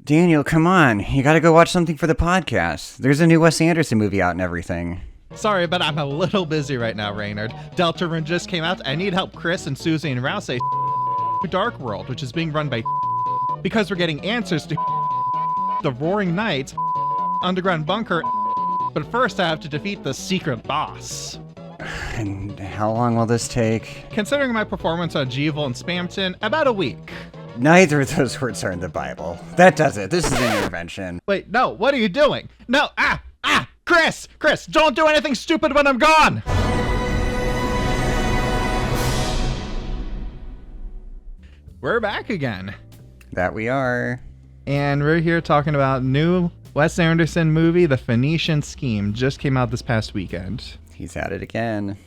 Daniel, come on. You gotta go watch something for the podcast. There's a new Wes Anderson movie out and everything. Sorry, but I'm a little busy right now, Reynard. Deltarune just came out. I need help Chris and Susie and Rouse say Dark World, which is being run by because we're getting answers to the Roaring Knights underground bunker. But first I have to defeat the secret boss. And how long will this take? Considering my performance on Jeevil and Spamton, about a week. Neither of those words are in the Bible. That does it. This is an intervention. Wait, no, what are you doing? No, Chris, don't do anything stupid when I'm gone! We're back again. That we are. And we're here talking about new Wes Anderson movie, The Phoenician Scheme. Just came out this past weekend. He's at it again.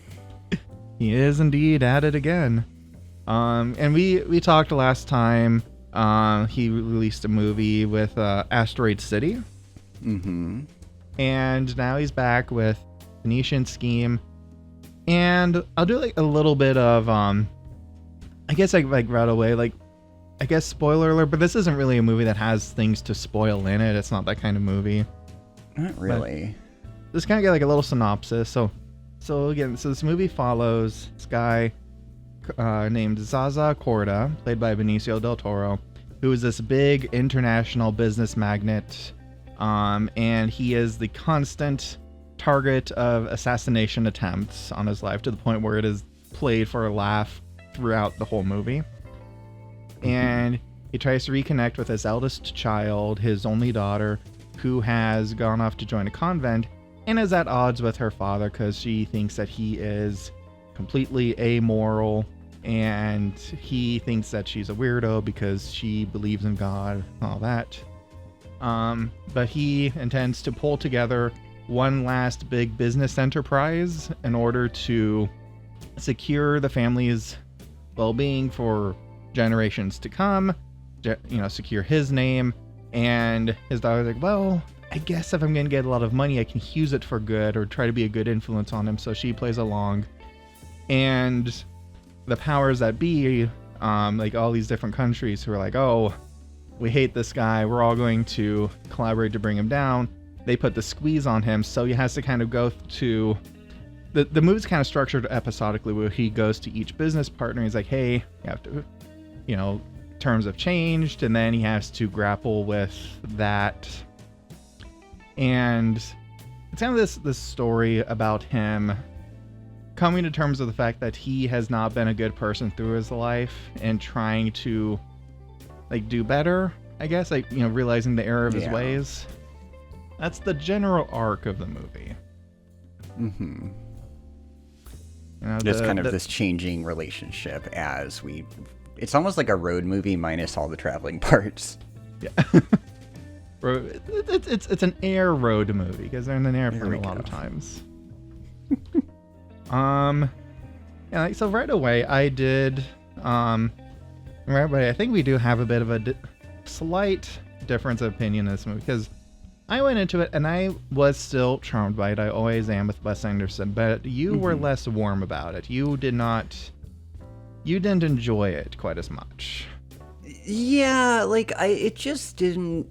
He is indeed at it again. And we talked last time. He released a movie with Asteroid City. Mm-hmm. And now he's back with Phoenician Scheme. And I'll do like a little bit of I guess like right away, like I guess spoiler alert, but this isn't really a movie that has things to spoil in it. It's not that kind of movie. Not really. But just kind of get like a little synopsis. So again, this movie follows this guy named Zaza Corda, played by Benicio del Toro, who is this big international business magnate, and he is the constant target of assassination attempts on his life, to the point where it is played for a laugh throughout the whole movie. And he tries to reconnect with his eldest child, his only daughter, who has gone off to join a convent and is at odds with her father because she thinks that he is completely amoral, and he thinks that she's a weirdo because she believes in God and all that. But he intends to pull together one last big business enterprise in order to secure the family's well-being for generations to come, secure his name. And his daughter's like, well, I guess if I'm going to get a lot of money, I can use it for good or try to be a good influence on him. So she plays along. And the powers that be, like all these different countries who are like, oh, we hate this guy, we're all going to collaborate to bring him down. They put the squeeze on him, so he has to kind of go to... The movie's kind of structured episodically, where he goes to each business partner. He's like, hey, you have to, terms have changed, and then he has to grapple with that. And it's kind of this story about him coming to terms with the fact that he has not been a good person through his life and trying to do better, I guess, realizing the error of his ways. That's the general arc of the movie. Mm-hmm. Just kind of this changing relationship as it's almost like a road movie minus all the traveling parts. Yeah. It's an air road movie because they're in an airport a lot of times. So right away I did, I think we do have a bit of a slight difference of opinion in this movie, because I went into it and I was still charmed by it. I always am with Wes Anderson, but you were less warm about it. You didn't enjoy it quite as much. Yeah, it just didn't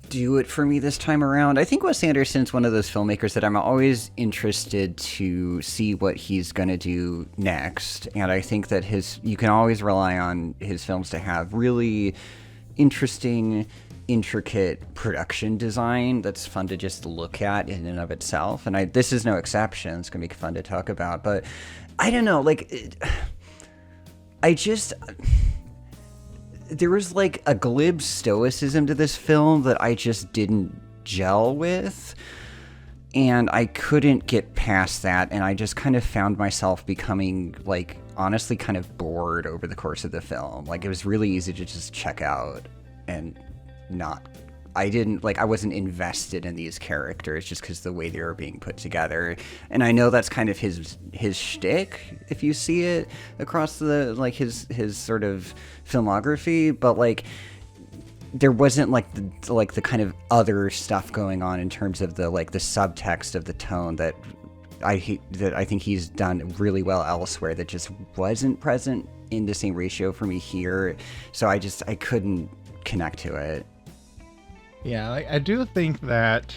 do it for me this time around. I think Wes Anderson's one of those filmmakers that I'm always interested to see what he's going to do next. And I think that you can always rely on his films to have really interesting, intricate production design that's fun to just look at in and of itself. And this is no exception. It's going to be fun to talk about. But I don't know, there was a glib stoicism to this film that I just didn't gel with, and I couldn't get past that, and I just kind of found myself becoming honestly kind of bored over the course of the film. It was really easy to just check out and I wasn't invested in these characters just because the way they were being put together. And I know that's kind of his shtick if you see it across the his sort of filmography, but there wasn't the kind of other stuff going on in terms of the subtext of the tone that I think he's done really well elsewhere that just wasn't present in the same ratio for me here. So I couldn't connect to it. Yeah, I do think that,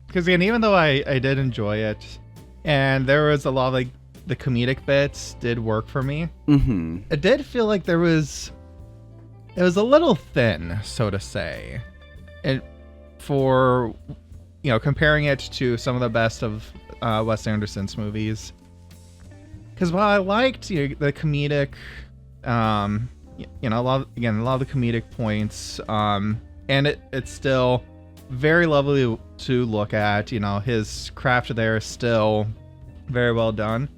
because again, even though I did enjoy it, and there was a lot of like the comedic bits did work for me. Mm-hmm. It did feel like it was a little thin, so to say, and for comparing it to some of the best of Wes Anderson's movies. Because while I liked the comedic, a lot of the comedic points, and it's still very lovely to look at. His craft there is still very well done.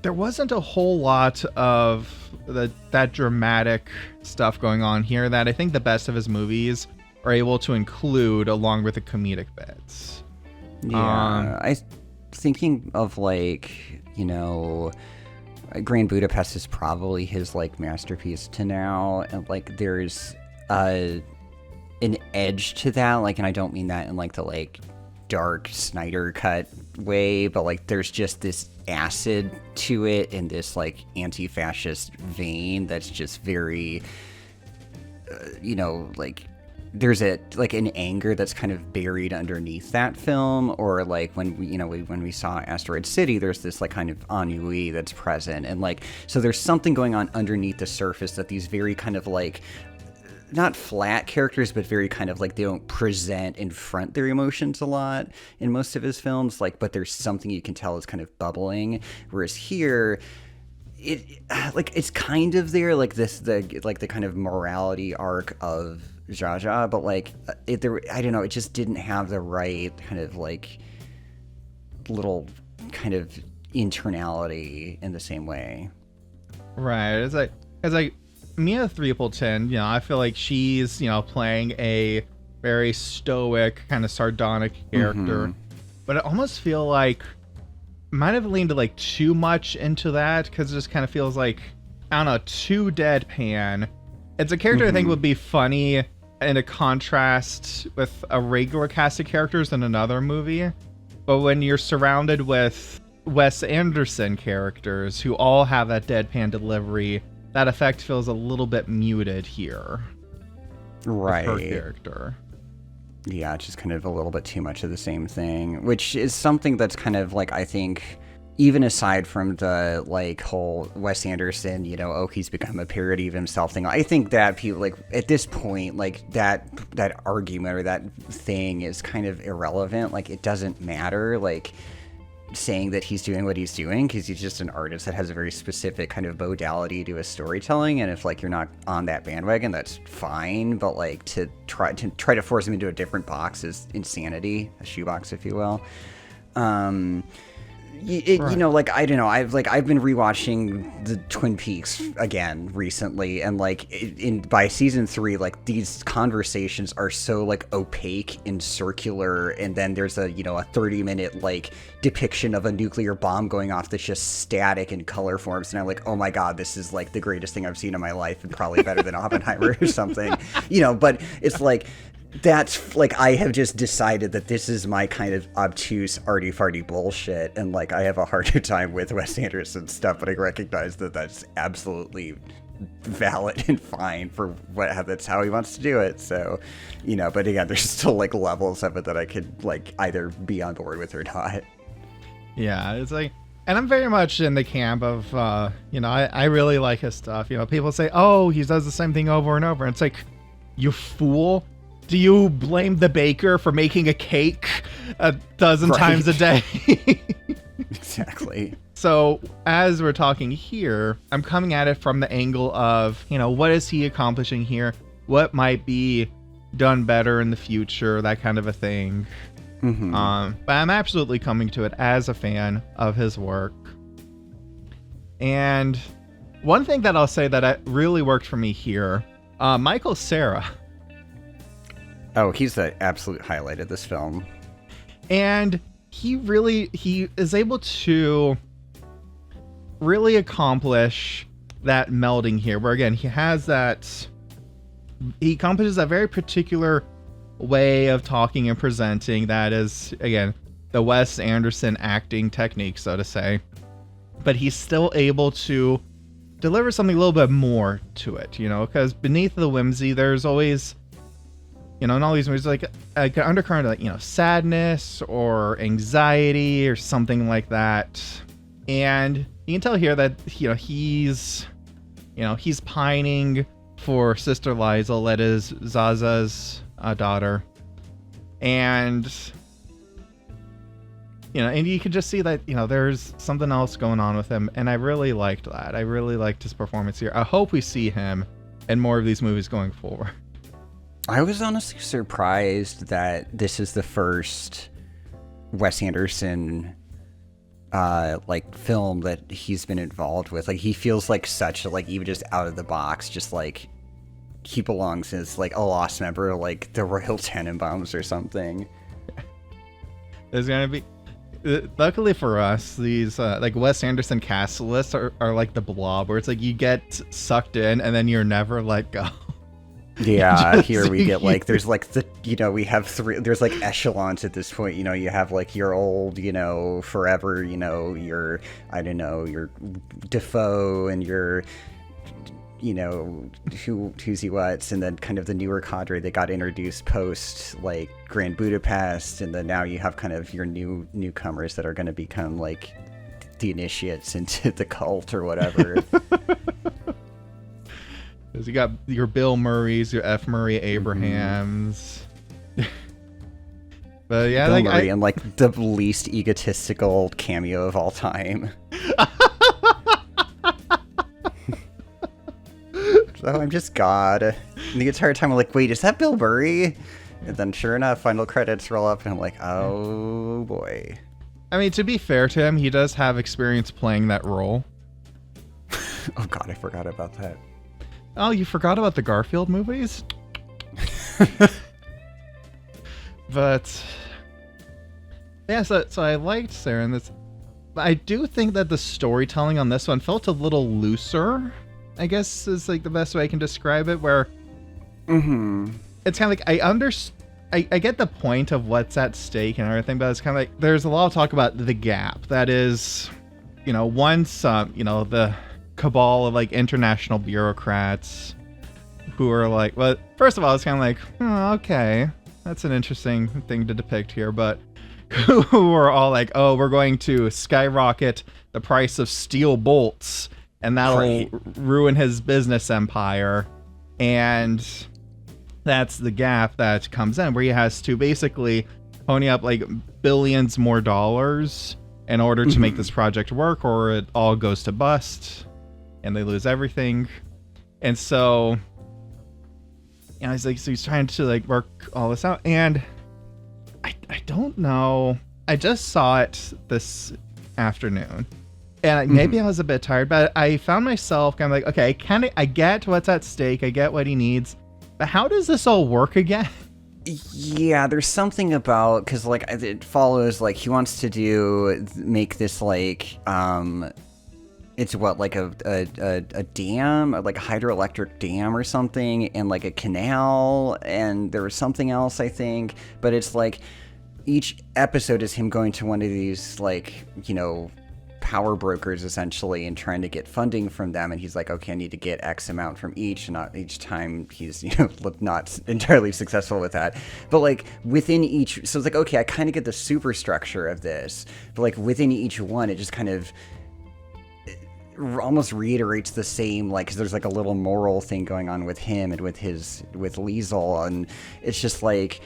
There wasn't a whole lot of that dramatic stuff going on here that I think the best of his movies are able to include along with the comedic bits. Yeah, I thinking of Grand Budapest is probably his masterpiece to now, and there's an edge to that, and I don't mean that in the dark Snyder cut way, but there's just this acid to it in this anti-fascist vein that's just very there's an anger that's kind of buried underneath that film, or when we saw Asteroid City, there's this kind of ennui that's present, and so there's something going on underneath the surface that these very kind of not flat characters, but very kind of they don't present and front their emotions a lot in most of his films, but there's something you can tell is kind of bubbling, whereas here it's kind of there, the kind of morality arc of Zsa Zsa, but I don't know, it just didn't have the right kind of little kind of internality in the same way. Right. It's like Mia Threapleton, I feel like she's, playing a very stoic, kind of sardonic character. Mm-hmm. But I almost feel like might have leaned too much into that, because it just kind of feels like, I don't know, too deadpan. It's a character I think would be funny in a contrast with a regular cast of characters in another movie. But when you're surrounded with Wes Anderson characters who all have that deadpan delivery, that effect feels a little bit muted here. Right. With her character. Yeah, it's just kind of a little bit too much of the same thing, which is something that's kind of I think, even aside from the whole Wes Anderson, he's become a parody of himself thing, I think that people at this point, that argument or that thing is kind of irrelevant. It doesn't matter, saying that he's doing what he's doing, because he's just an artist that has a very specific kind of modality to his storytelling, and if you're not on that bandwagon, that's fine, but to try to force him into a different box is insanity, a shoebox, if you will. Right. I don't know, I've been rewatching the Twin Peaks again recently, and by season 3, these conversations are so opaque and circular, and then there's a 30-minute depiction of a nuclear bomb going off that's just static in color forms, and I'm oh my god, this is the greatest thing I've seen in my life, and probably better than Oppenheimer or something, but it's that's I have just decided that this is my kind of obtuse arty-farty bullshit, and I have a harder time with Wes Anderson stuff, but I recognize that that's absolutely valid and fine for that's how he wants to do it. So, but again, there's still levels of it that I could either be on board with or not. Yeah, it's and I'm very much in the camp of I really like his stuff. People say, oh, he does the same thing over and over, and it's you fool. Do you blame the baker for making a cake a dozen times a day? Exactly. So as we're talking here, I'm coming at it from the angle of, what is he accomplishing here? What might be done better in the future? That kind of a thing. Mm-hmm. But I'm absolutely coming to it as a fan of his work. And one thing that I'll say that really worked for me here, Michael Cera. Oh, he's the absolute highlight of this film. And he is able to really accomplish that melding here, where again, he accomplishes that very particular way of talking and presenting that is, again, the Wes Anderson acting technique, so to say. But he's still able to deliver something a little bit more to it, because beneath the whimsy, there's always in all these movies, like an undercurrent of, like, sadness or anxiety or something like that. And you can tell here that, he's pining for Sister Liesl, that is Zaza's daughter. And, and you can just see that, there's something else going on with him. And I really liked that. I really liked his performance here. I hope we see him in more of these movies going forward. I was honestly surprised that this is the first Wes Anderson film that he's been involved with. Like, he feels like such a, like, even just out of the box, just like he belongs as like a lost member of like the Royal Tenenbaums or something. There's gonna be, luckily for us, these like Wes Anderson cast lists are like the Blob, where it's like you get sucked in and then you're never let go. Yeah, here we get like, there's like the, we have there's like echelons at this point. You have like your old, forever, your, I don't know, your Defoe and your, who's he what's, and then kind of the newer cadre that got introduced post like Grand Budapest, and then now you have kind of your newcomers that are going to become like the initiates into the cult or whatever. You got your Bill Murrays, your F. Murray Abrahams. But yeah, Bill Murray and like the least egotistical cameo of all time. So I'm just God. And the entire time I'm like, wait, is that Bill Murray? And then sure enough, final credits roll up and I'm like, oh boy. I mean, to be fair to him, he does have experience playing that role. Oh God, I forgot about that. Oh, you forgot about the Garfield movies? But yeah, so I liked Sarah in this. I do think that the storytelling on this one felt a little looser, I guess is like the best way I can describe it, where it's kind of like I get the point of what's at stake and everything, but it's kind of like there's a lot of talk about the gap that is, once the cabal of like international bureaucrats who are like, well, first of all, it's kind of like, oh, okay, that's an interesting thing to depict here, but who are all like, oh, we're going to skyrocket the price of steel bolts and that'll ruin his business empire. And that's the gap that comes in, where he has to basically pony up like billions more dollars in order to make this project work, or it all goes to bust and they lose everything. And so, he's like, so he's trying to like work all this out. And I don't know. I just saw it this afternoon, and maybe I was a bit tired, but I found myself kind of like, okay, I get what's at stake. I get what he needs, but how does this all work again? Yeah, there's something about, because like it follows, like he wants to make this like it's what, like a dam, like a hydroelectric dam or something, and like a canal, and there was something else, I think, but it's like each episode is him going to one of these like, power brokers essentially and trying to get funding from them, and he's like, okay, I need to get X amount from each, and not each time he's not entirely successful with that, but like within each, so it's like, okay, I kind of get the superstructure of this, but like within each one it just kind of almost reiterates the same, like, 'cause there's like a little moral thing going on with him and with Liesl, and it's just like,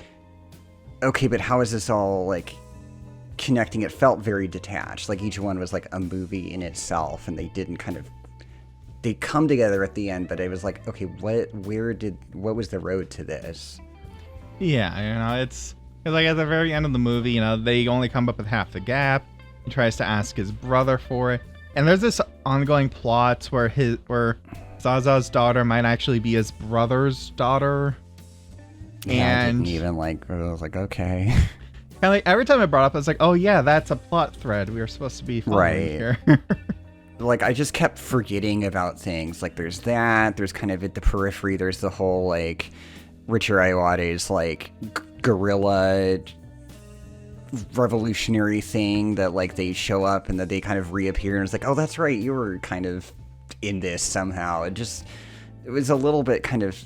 okay, but how is this all like connecting? It felt very detached, like each one was like a movie in itself, and they come together at the end, but it was like, okay, what was the road to this? Yeah, it's like at the very end of the movie, they only come up with half the gap. He tries to ask his brother for it, and there's this ongoing plot where Zaza's daughter might actually be his brother's daughter. Yeah, and I didn't even I was like, okay. And like every time I brought up, I was like, oh yeah, that's a plot thread we were supposed to be following here. Like, I just kept forgetting about things. Like, there's that. There's kind of at the periphery, there's the whole, like, Richard Ayoade's, like, guerrilla revolutionary thing that, like, they show up and that they kind of reappear. And it's like, oh, that's right, you were kind of in this somehow. It was a little bit kind of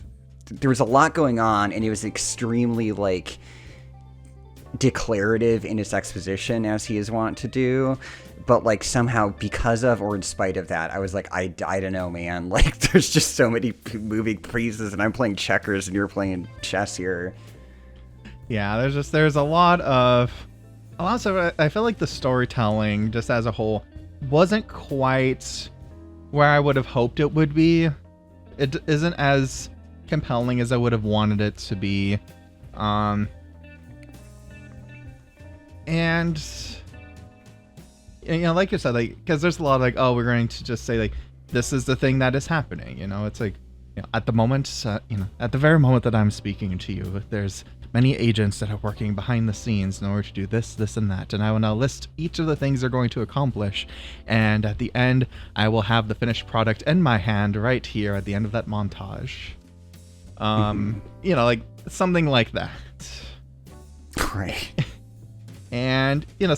there was a lot going on, and it was extremely like declarative in its exposition, as he is wont to do. But like somehow, because of or in spite of that, I was like, I don't know, man. Like, there's just so many moving pieces, and I'm playing checkers, and you're playing chess here. Yeah, there's a lot of I feel like the storytelling just as a whole wasn't quite where I would have hoped it would be. It isn't as compelling as I would have wanted it to be. And you know, like you said, like, because there's a lot of like, oh, we're going to just say like, this is the thing that is happening. You know, it's like, you know, at the moment, at the very moment that I'm speaking to you, there's many agents that are working behind the scenes in order to do this, this, and that. And I will now list each of the things they're going to accomplish. And at the end, I will have the finished product in my hand right here at the end of that montage. You know, like something like that. Right. And, you know,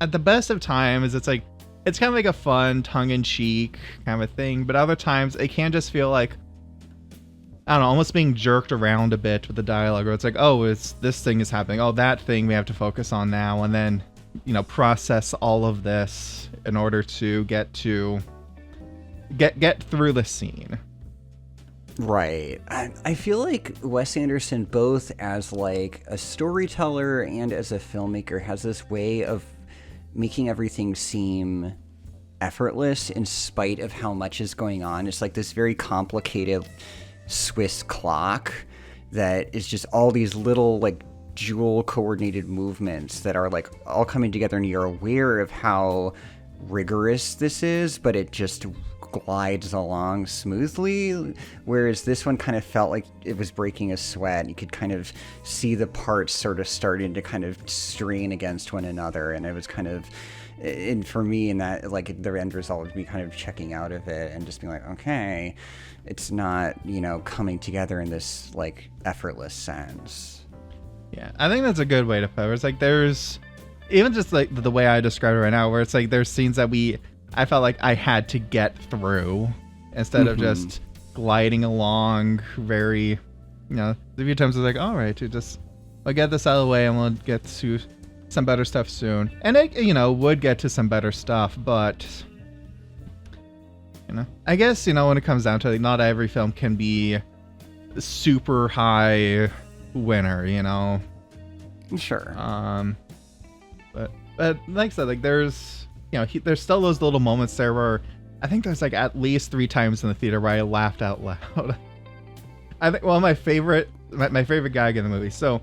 at the best of times, it's like, it's kind of like a fun, tongue-in-cheek kind of a thing. But other times, it can just feel like, I don't know, almost being jerked around a bit with the dialogue, where it's like, oh, it's this thing is happening. Oh, that thing we have to focus on now. And then, you know, process all of this in order to get through the scene. Right. I feel like Wes Anderson, both as like a storyteller and as a filmmaker, has this way of making everything seem effortless in spite of how much is going on. It's like this very complicated Swiss clock that is just all these little like jewel coordinated movements that are like all coming together, and you're aware of how rigorous this is, but it just glides along smoothly, whereas this one kind of felt like it was breaking a sweat. You could kind of see the parts sort of starting to kind of strain against one another, and it was kind of, and for me, in that, like, the end result would be kind of checking out of it and just being like, okay, it's not, you know, coming together in this like effortless sense. Yeah, I think that's a good way to put it. It's like there's even just like the way I describe it right now, where it's like there's scenes that I felt like I had to get through instead of just gliding along very, you know, a few times I was like, all right, I'll get this out of the way and we'll get to some better stuff soon. And it, you know, would get to some better stuff, but, you know, I guess, you know, when it comes down to it, like, not every film can be a super high winner, you know? Sure. But like I said, like there's, you know, there's still those little moments there where I think there's like at least 3 times in the theater where I laughed out loud. I think my favorite gag in the movie. So,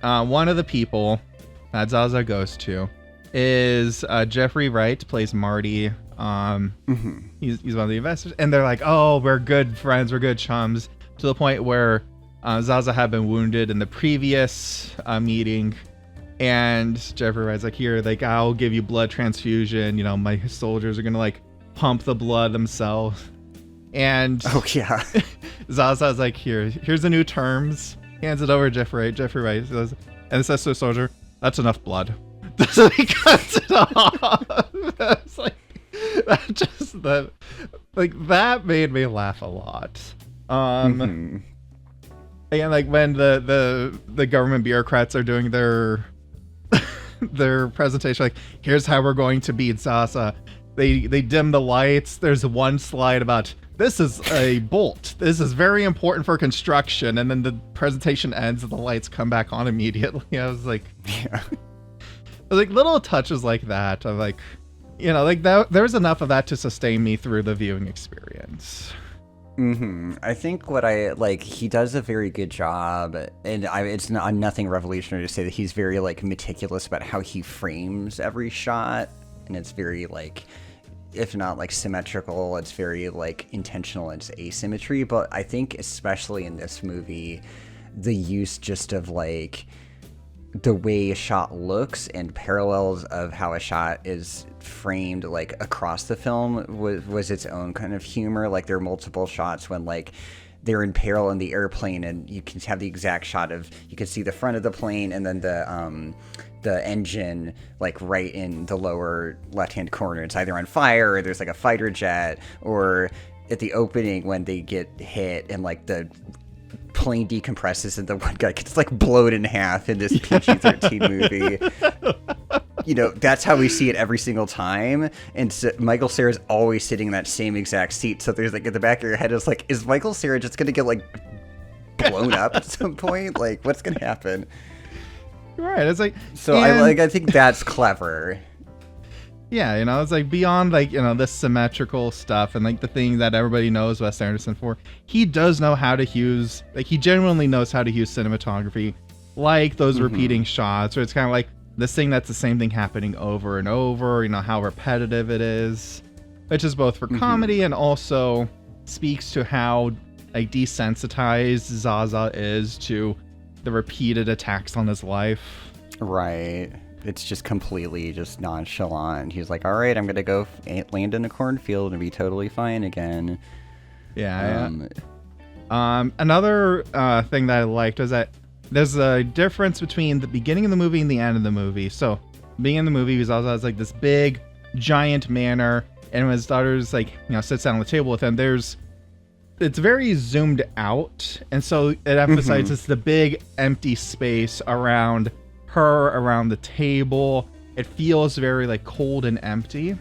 one of the people that Zaza goes to is Jeffrey Wright, plays Marty. He's one of the investors, and they're like, oh, we're good friends, we're good chums, to the point where Zaza had been wounded in the previous meeting. And Jeffrey Wright's like, here, like, I'll give you blood transfusion. You know, my soldiers are going to, like, pump the blood themselves. And oh, yeah. Zaza's like, here's the new terms. Hands it over to Jeffrey Wright says, and it says to the soldier, that's enough blood. So he cuts it off. It's like, that made me laugh a lot. And like when the government bureaucrats are doing their presentation, like, here's how we're going to beat Zaza. They dim the lights. There's one slide about, this is a bolt. This is very important for construction. And then the presentation ends and the lights come back on immediately. I was like, yeah. Like little touches like that. I'm like, you know, like that. There's enough of that to sustain me through the viewing experience. I think what I like, he does a very good job, and it's nothing revolutionary to say that he's very like meticulous about how he frames every shot, and it's very like, if not like symmetrical, it's very like intentional in its asymmetry. But I think especially in this movie, the use just of like the way a shot looks and parallels of how a shot is framed like across the film was its own kind of humor. Like there are multiple shots when like they're in peril in the airplane, and you can have the exact shot of, you can see the front of the plane and then the engine like right in the lower left hand corner. It's either on fire or there's like a fighter jet, or at the opening when they get hit and like the plane decompresses and the one guy gets like blown in half in this PG-13 movie. That's how we see it every single time. And so Michael Cera's always sitting in that same exact seat. So there's like at the back of your head, it's like, is Michael Cera just going to get like blown up at some point? Like, what's going to happen? Right. It's like, so I think that's clever. Yeah, it's like beyond like, this symmetrical stuff and like the thing that everybody knows Wes Anderson for. He does know how to use, like he genuinely knows how to use cinematography, like those repeating shots, or it's kind of like this thing that's the same thing happening over and over, how repetitive it is, which is both for comedy and also speaks to how like desensitized Zaza is to the repeated attacks on his life. Right. It's just completely just nonchalant. He's like, all right, I'm going to go land in a cornfield and be totally fine again. Yeah. Another thing that I liked was that there's a difference between the beginning of the movie and the end of the movie. So, beginning of the movie, Zaza has like this big, giant manor, and when his daughter's like, sits down on the table with him, it's very zoomed out, and so it emphasizes the big empty space around her, around the table. It feels very like cold and empty.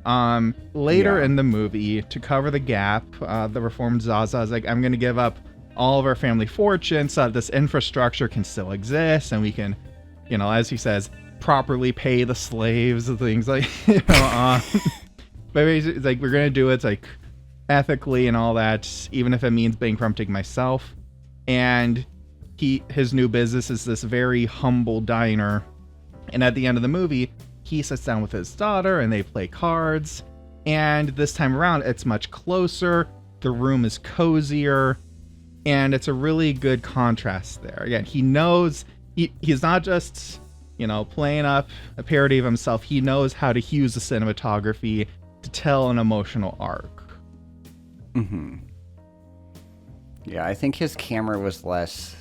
Later in the movie, to cover the gap, the reformed Zaza is like, I'm gonna give up all of our family fortune so that this infrastructure can still exist and we can, as he says, properly pay the slaves and things like but basically, it's like, we're gonna do it like ethically and all that, even if it means bankrupting myself. And his new business is this very humble diner, and at the end of the movie he sits down with his daughter and they play cards, and this time around it's much closer, the room is cozier, and it's a really good contrast there. Again, he knows he's not just playing up a parody of himself. He knows how to use the cinematography to tell an emotional arc. Yeah, I think his camera was less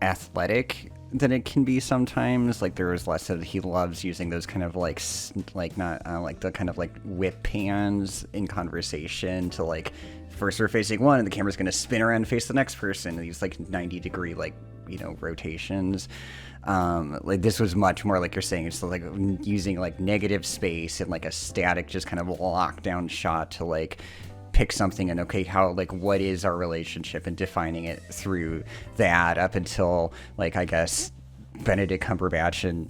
athletic than it can be sometimes. Like there was less of, he loves using those kind of like not like the kind of like whip pans in conversation to like, first we're facing one and the camera's going to spin around and face the next person, and these like 90-degree like rotations. Like this was much more like you're saying, it's like using like negative space and like a static just kind of lockdown shot to like pick something and okay, how like what is our relationship, and defining it through that up until like I guess Benedict Cumberbatch and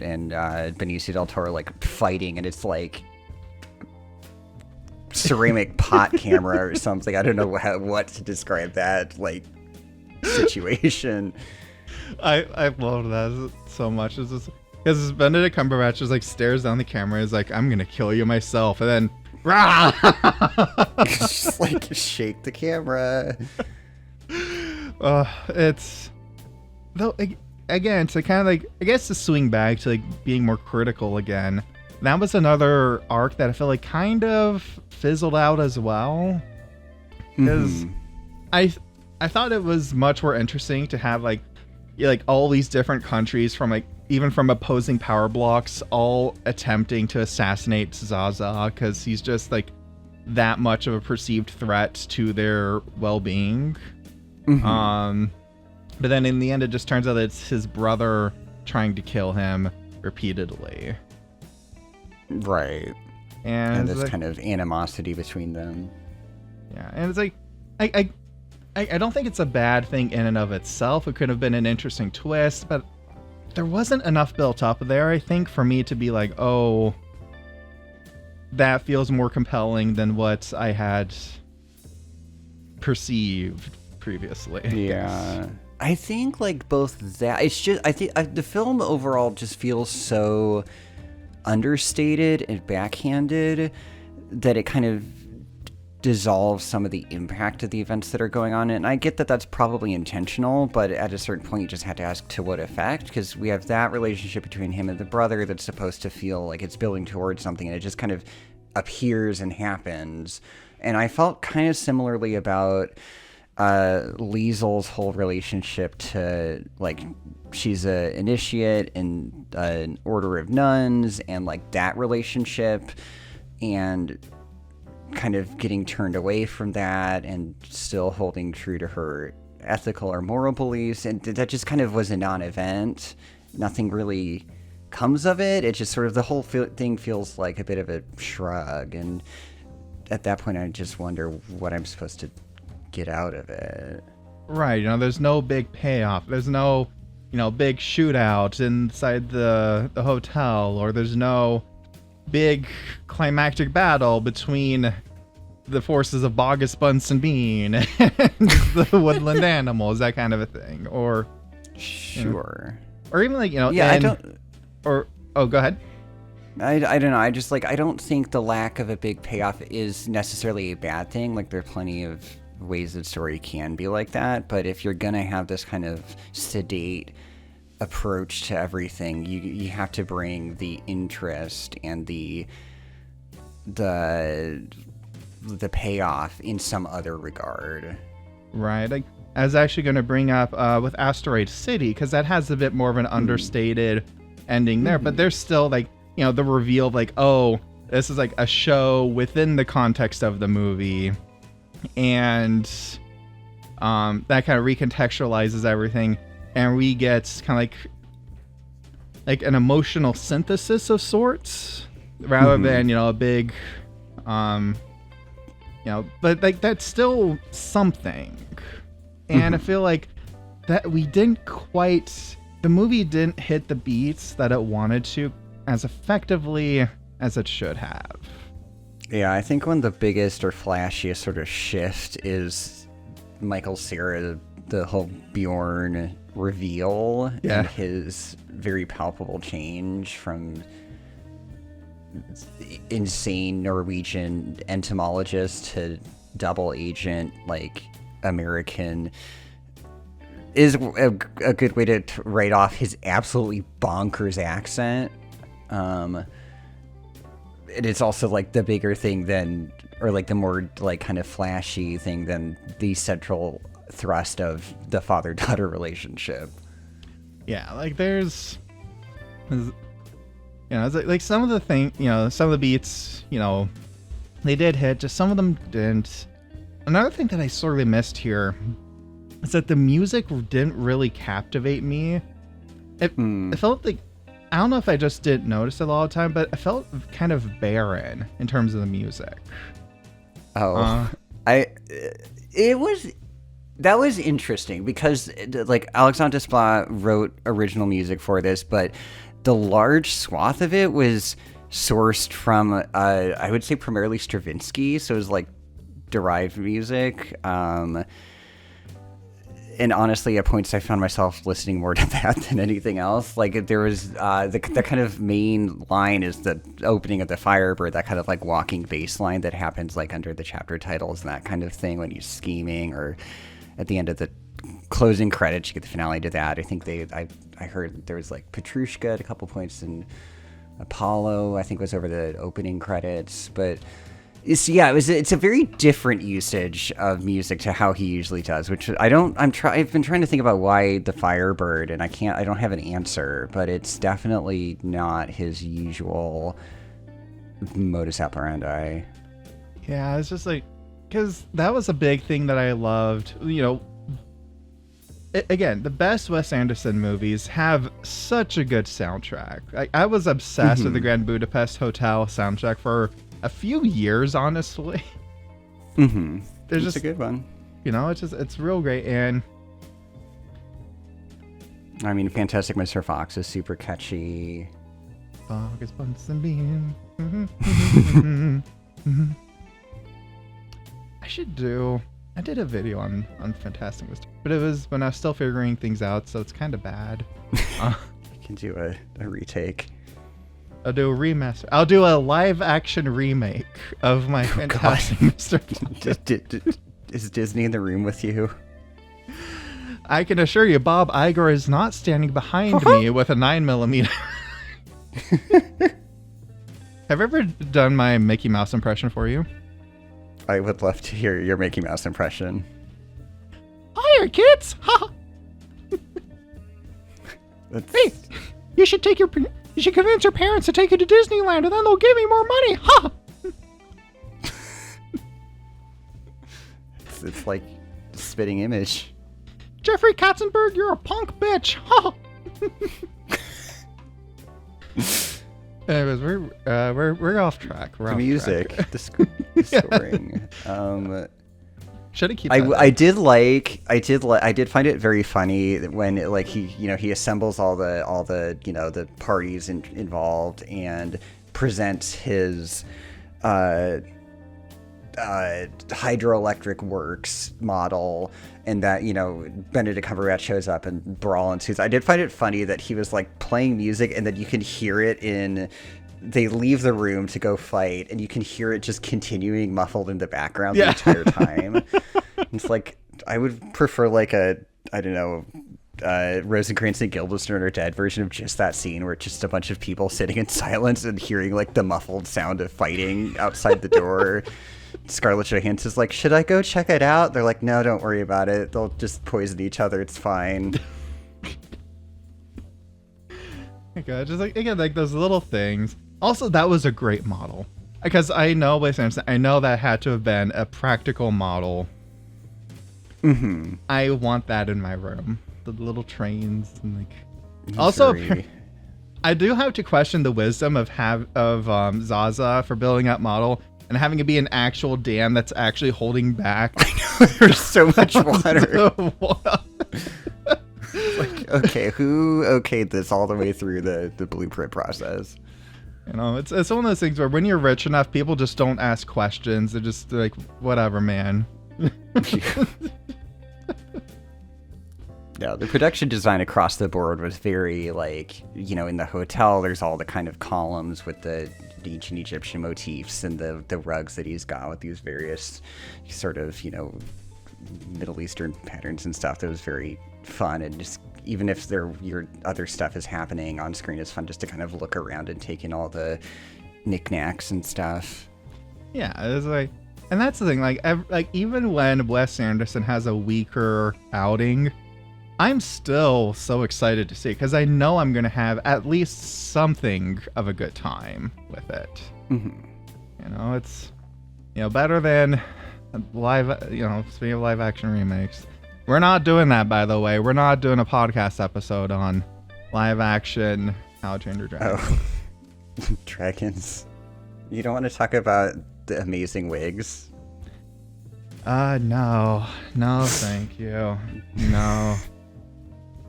Benicio del Toro like fighting, and it's like ceramic pot camera or something. I don't know what to describe that like situation. I love that so much. It's just because Benedict Cumberbatch just like stares down the camera, is like, I'm gonna kill you myself, and then just like shake the camera. It's though again to kind of like, I guess, to swing back to like being more critical again. That was another arc that I feel like kind of fizzled out as well, because I thought it was much more interesting to have like all these different countries from like even from opposing power blocks all attempting to assassinate Zaza, because he's just like that much of a perceived threat to their well-being. But then in the end it just turns out that it's his brother trying to kill him repeatedly. Right. And this like, kind of animosity between them. Yeah, and it's like I don't think it's a bad thing in and of itself. It could have been an interesting twist, but there wasn't enough built up there, I think, for me to be like, oh, that feels more compelling than what I had perceived previously. Yeah. I think like both that, it's just, I think the film overall just feels so understated and backhanded that it kind of dissolves some of the impact of the events that are going on. And I get that that's probably intentional, but at a certain point you just have to ask to what effect, because we have that relationship between him and the brother that's supposed to feel like it's building towards something, and it just kind of appears and happens. And I felt kind of similarly about Liesel's whole relationship to, like, she's a initiate in an order of nuns, and like that relationship, and kind of getting turned away from that and still holding true to her ethical or moral beliefs, and that just kind of was a non-event. Nothing really comes of it. It just sort of, the whole thing feels like a bit of a shrug, and at that point I just wonder what I'm supposed to get out of it. Right, there's no big payoff. There's no, big shootout inside the hotel, or there's no big climactic battle between the forces of Bogus Bunsen Bean and the woodland animals, that kind of a thing. Or sure. Or even like, I don't... Or, oh, go ahead. I don't know. I just I don't think the lack of a big payoff is necessarily a bad thing. Like, there are plenty of ways that story can be like that. But if you're going to have this kind of sedate approach to everything, you have to bring the interest and the payoff in some other regard. Right. Like, I was actually going to bring up with Asteroid City, because that has a bit more of an understated ending there, but there's still like, the reveal of like, oh, this is like a show within the context of the movie, and that kind of recontextualizes everything, and we get kind of like an emotional synthesis of sorts, rather than a big but like that's still something. And I feel like that the movie didn't hit the beats that it wanted to as effectively as it should have. Yeah, I think one of the biggest or flashiest sort of shift is Michael Cera, the whole Bjorn reveal, and his very palpable change from insane Norwegian entomologist to double agent, like American, is a good way to write off his absolutely bonkers accent. And it's also like the bigger thing than, or like the more like kind of flashy thing than the central thrust of the father-daughter relationship. Yeah, like there's it's like some of the some of the beats, they did hit, just some of them didn't. Another thing that I sorely missed here is that the music didn't really captivate me. It felt like, I don't know if I just didn't notice it all the time, but I felt kind of barren in terms of the music. That was interesting, because like Alexandre Desplat wrote original music for this, but the large swath of it was sourced from I would say primarily Stravinsky, so it was like derived music, and honestly at points I found myself listening more to that than anything else. Like there was the kind of main line is the opening of the Firebird, that kind of like walking bass line that happens like under the chapter titles and that kind of thing when he's scheming, or at the end of the closing credits you get the finale to that. I think I heard there was like Petrushka at a couple points, and Apollo I think was over the opening credits, but it's a very different usage of music to how he usually does, which I've been trying to think about why the Firebird, and I don't have an answer, but it's definitely not his usual modus operandi. Yeah, it's just like, because that was a big thing that I loved. Again, the best Wes Anderson movies have such a good soundtrack. I was obsessed with the Grand Budapest Hotel soundtrack for a few years, honestly. There's just a good one. It's real great. And I mean, Fantastic Mr. Fox is super catchy. August Bunsen Bean. I did a video on Fantastic Mr. But it was when I was still figuring things out, so it's kind of bad. You can do a retake. I'll do a remaster. I'll do a live-action remake of my Fantastic Mr. Is Disney in the room with you? I can assure you, Bob Iger is not standing behind me with a 9mm. Have I ever done my Mickey Mouse impression for you? I would love to hear your Mickey Mouse impression. Hiya, kids! Hey, you should convince your parents to take you to Disneyland, and then they'll give me more money. Ha! It's like spitting image. Jeffrey Katzenberg, you're a punk bitch. Anyways, we're off track. We're The off music, track. the scoring. Should have keep. I did find it very funny when he assembles all the the parties involved and presents his hydroelectric works model, and that Benedict Cumberbatch shows up and brawl ensues. I did find it funny that he was like playing music and that you can hear it in. They leave the room to go fight, and you can hear it just continuing muffled in the background the entire time. It's like, I would prefer like Rosencrantz and Guildenstern are Dead version of just that scene where it's just a bunch of people sitting in silence and hearing like the muffled sound of fighting outside the door. Scarlett Johansson's like, should I go check it out? They're like, no, don't worry about it. They'll just poison each other. It's fine. Okay, just like, again, like those little things. Also, that was a great model. Because I know Wes Anderson, I know that had to have been a practical model. Mm-hmm. I want that in my room. The little trains and like. Also, I do have to question the wisdom of Zaza for building that model and having it be an actual dam that's actually holding back. I know, there's so much water. Like, okay, who okayed this all the way through the blueprint process? It's one of those things where when you're rich enough, people just don't ask questions. They're just like, whatever, man. Yeah, the production design across the board was very like, in the hotel, there's all the kind of columns with the ancient Egyptian motifs and the rugs that he's got with these various sort of, Middle Eastern patterns and stuff. That was very fun, and just even if your other stuff is happening on screen, it's fun just to kind of look around and take in all the knickknacks and stuff. Yeah, it's like, and that's the thing. Like even when Wes Anderson has a weaker outing, I'm still so excited to see it because I know I'm gonna have at least something of a good time with it. Mm-hmm. It's better than live. Speaking of live action remakes. We're not doing that, by the way. We're not doing a podcast episode on live action How to Train Your Dragon. Oh, dragons. You don't want to talk about the amazing wigs? No, thank you. No.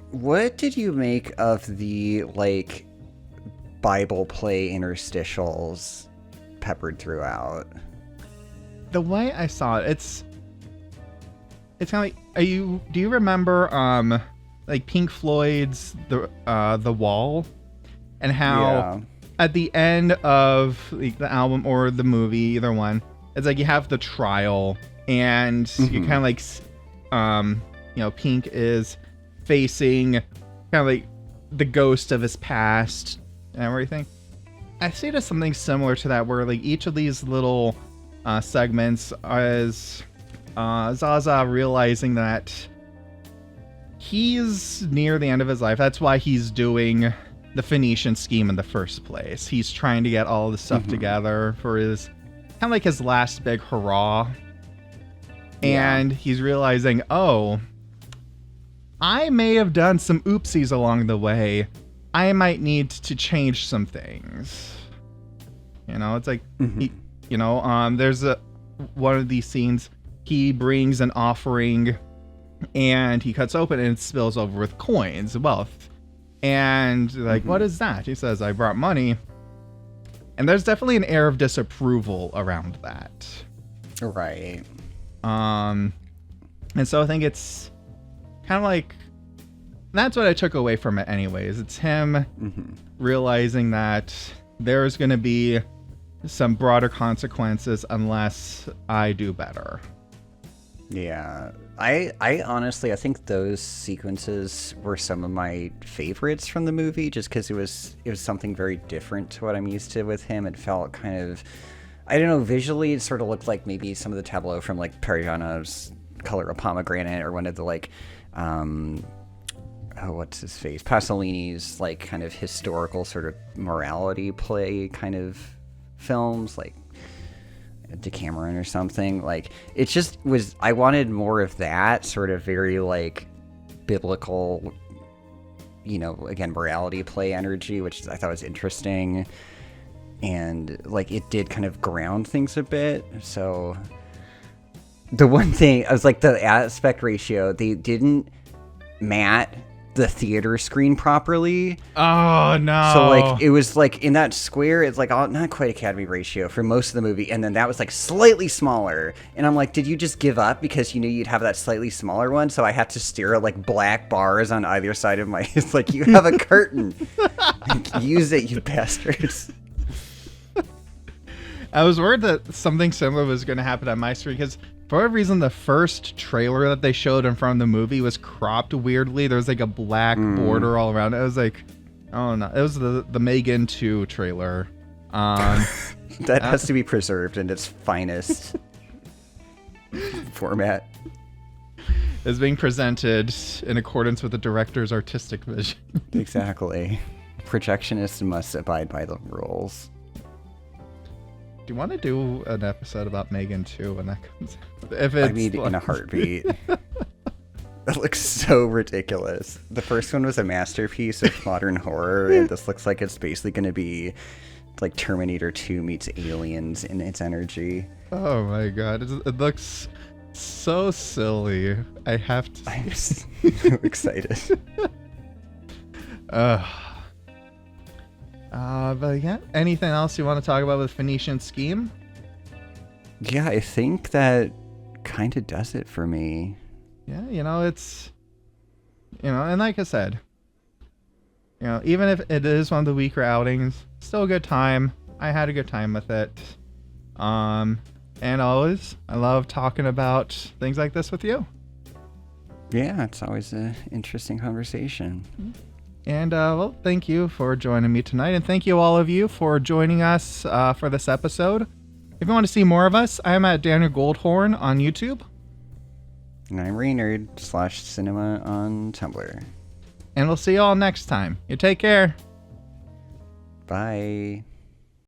What did you make of the, Bible play interstitials peppered throughout? The way I saw it, it's kind of like, do you remember, Pink Floyd's The Wall? And how at the end of the album or the movie, either one, it's like you have the trial and you kind of Pink is facing kind of like the ghost of his past and everything. I see it as something similar to that, where each of these little segments is Zaza realizing that he's near the end of his life. That's why he's doing the Phoenician Scheme in the first place. He's trying to get all this stuff together for his kind of like his last big hurrah. And he's realizing, oh, I may have done some oopsies along the way. I might need to change some things. It's like, there's one of these scenes, he brings an offering and he cuts open and it spills over with coins, wealth. And what is that? He says, I brought money. And there's definitely an air of disapproval around that. Right. And so I think it's kind of like, that's what I took away from it anyways. It's him realizing that there's going to be some broader consequences unless I do better. Yeah. I honestly, I think those sequences were some of my favorites from the movie, just because it was something very different to what I'm used to with him. It felt kind of, I don't know, visually it sort of looked like maybe some of the tableau from Parmigiano's Color of Pomegranate, or one of the what's his face, Pasolini's kind of historical sort of morality play kind of films. Decameron or something. Like, it just was, I wanted more of that sort of very like biblical, you know, again, morality play energy, which I thought was interesting. And like, it did kind of ground things a bit. So the one thing I was like, the aspect ratio, they didn't matte the theater screen properly. Oh no. So like, it was like in that square, it's like not quite Academy ratio for most of the movie, and then that was like slightly smaller, and I'm like, did you just give up because you knew you'd have that slightly smaller one? So I had to stare at like black bars on either side of my, it's like, you have a curtain. Use it, you bastards. I was worried that something similar was going to happen on my screen, because for whatever reason, the first trailer that they showed in front of the movie was cropped weirdly. There was like a black border all around it. I was like, oh no. It was the Megan 2 trailer. That has to be preserved in its finest format. It's being presented in accordance with the director's artistic vision. Exactly. Projectionists must abide by the rules. Do you want to do an episode about Megan 2 when that comes out? If it's, I mean, in a heartbeat. That looks so ridiculous. The first one was a masterpiece of modern horror, and this looks like it's basically going to be like Terminator 2 meets Aliens in its energy. Oh my god, it looks so silly. I have to. I'm so excited. But yeah, anything else you want to talk about with Phoenician Scheme? Yeah, I think that kind of does it for me. Yeah, you know, it's, you know, and like I said, you know, even if it is one of the weaker outings, still a good time. I had a good time with it. And always, I love talking about things like this with you. Yeah, it's always an interesting conversation. And, well, thank you for joining me tonight. And thank you all of you for joining us for this episode. If you want to see more of us, I'm at Daniel Goldhorn on YouTube. And I'm Raynard/cinema on Tumblr. And we'll see you all next time. You take care. Bye.